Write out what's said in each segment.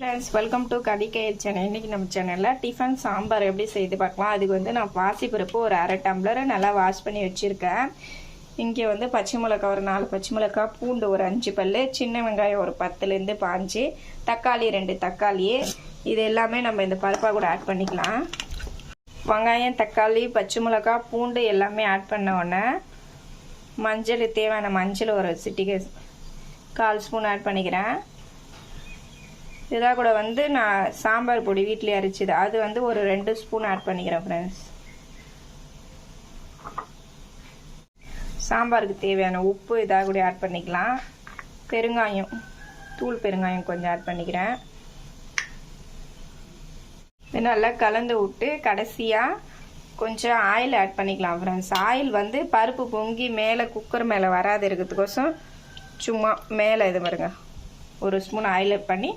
Friends, welcome to கடிக்கையல் channel. இன்றைக்கி நம்ம சேனலில் டிஃபன் சாம்பார் எப்படி செய்து பார்க்கலாம். அதுக்கு வந்து நான் பாசிப்பருப்பு ஒரு அரை டம்ளர் நல்லா வாஷ் பண்ணி வச்சுருக்கேன். இங்கே வந்து பச்சை மிளகாய் ஒரு 4 பச்சை மிளகாய், பூண்டு ஒரு 5 பல், சின்ன வெங்காயம் ஒரு 10லேருந்து 15, தக்காளி 2 தக்காளி. இது எல்லாமே நம்ம இந்த பருப்பாக கூட ஆட் பண்ணிக்கலாம். வெங்காயம், தக்காளி, பச்சை மிளகாய், பூண்டு எல்லாமே ஆட் பண்ண உடனே மஞ்சள், தேவையான மஞ்சள் ஒரு சிட்டிகை 1/4 ஸ்பூன் ஆட் பண்ணிக்கிறேன். இதாக கூட வந்து நான் சாம்பார் பொடி வீட்டிலே அரைச்சிது, அது வந்து ஒரு 2 ஸ்பூன் ஆட் பண்ணிக்கிறேன். ஃப்ரெண்ட்ஸ், சாம்பாருக்கு தேவையான உப்பு இதாக கூட ஆட் பண்ணிக்கலாம். பெருங்காயம், தூள் பெருங்காயம் கொஞ்சம் ஆட் பண்ணிக்கிறேன். நல்லா கலந்து விட்டு கடைசியாக கொஞ்சம் ஆயில் ஆட் பண்ணிக்கலாம். ஃப்ரெண்ட்ஸ், ஆயில் வந்து பருப்பு பொங்கி மேலே குக்கர் மேலே வராது இருக்கிறதுக்கோசம் சும்மா மேலே இது பாருங்க 1 ஸ்பூன் ஆயில் ஆட் பண்ணி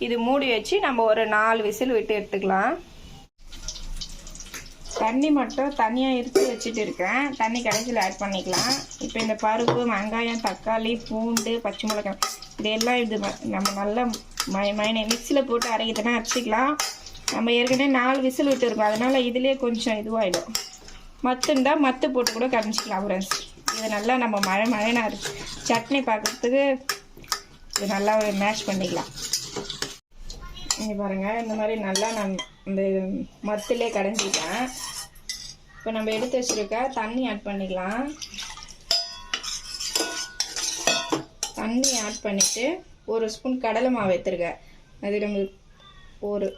இது மூடி வச்சு நம்ம ஒரு 4 விசில் விட்டு எடுத்துக்கலாம். தண்ணி மட்டும் தனியாக எடுத்து வச்சுட்டு இருக்கேன். தண்ணி கடைசியில் ஆட் பண்ணிக்கலாம். இப்போ இந்த பருப்பு, வெங்காயம், தக்காளி, பூண்டு, பச்சை மிளகாய் இதெல்லாம் இது நம்ம நல்லா மிக்சியில் போட்டு அரைக்கிறதுனா அரைச்சிக்கலாம். நம்ம ஏற்கனவே 4 விசில் விட்டு இருக்கோம், அதனால் இதுலேயே கொஞ்சம் இதுவாகிடும். மத்து இருந்தால் மத்து போட்டு கூட கரைச்சிக்கலாம். ஃப்ரெண்ட்ஸ், இது நல்லா நம்ம மழைன்னு அரைச்சி சட்னி பார்க்குறதுக்கு இது நல்லா மேஷ் பண்ணிக்கலாம். இங்கே பாருங்கள், இந்த மாதிரி நல்லா நான் இந்த மத்திலே கடைஞ்சிட்டேன். இப்போ நம்ம எடுத்து வச்சுருக்க தண்ணி ஆட் பண்ணிக்கலாம். தண்ணி ஆட் பண்ணிவிட்டு 1 ஸ்பூன் கடலை மாவு எடுத்துருக்கேன். அது நம்ம ஒரு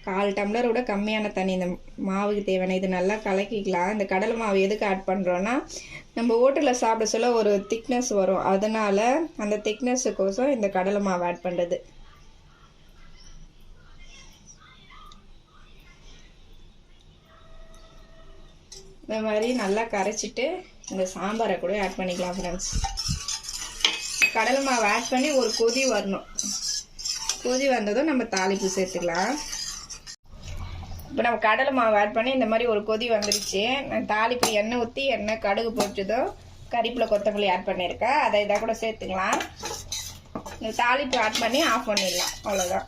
1/4 டம்ளர் விட கம்மியான தண்ணி இந்த மாவுக்கு தேவையான. இது நல்லா கலக்கிக்கலாம். இந்த கடலை மாவு எதுக்கு ஆட் பண்ணுறோன்னா, நம்ம ஹோட்டலில் சாப்பிட சொல்ல ஒரு திக்னஸ் வரும், அதனால் அந்த திக்னஸுக்கோசம் இந்த கடலை மாவு ஆட் பண்ணுறது. இந்த மாதிரி நல்லா கரைச்சிட்டு இந்த சாம்பாரை கூட ஆட் பண்ணிக்கலாம். ஃப்ரெண்ட்ஸ், கடலை மாவு ஆட் பண்ணி ஒரு கொதி வரணும். கொதி வந்ததும் நம்ம தாளிப்பு சேர்த்துக்கலாம். இப்போ நம்ம கடலை மாவு ஆட் பண்ணி இந்த மாதிரி ஒரு கொதி வந்துருச்சு. நான் தாளிப்பு எண்ணெய் ஊற்றி எண்ணெய் கடுகு போட்டுதோ கறிப்பில் கொத்தமல்லி ஆட் பண்ணியிருக்கேன். அதை இதாக கூட சேர்த்துக்கலாம். இந்த தாளிப்பு ஆட் பண்ணி ஆஃப் பண்ணிடலாம். அவ்வளோதான்.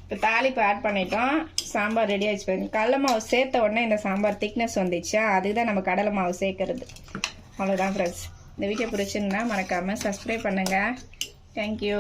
இப்போ தாளிப்பு ஆட் பண்ணிட்டோம். சாம்பார் ரெடி ஆகிடுச்சு. பாருங்க, கடலை மாவு சேர்த்த உடனே இந்த சாம்பார் திக்னஸ் வந்துச்சா, அதுக்கு தான் நம்ம கடலை மாவு சேர்க்கறது. அவ்வளோதான் ஃப்ரெண்ட்ஸ். இந்த வீடியோ பிடிச்சிருந்தா மறக்காமல் சப்ஸ்கிரைப் பண்ணுங்கள். தேங்க்யூ.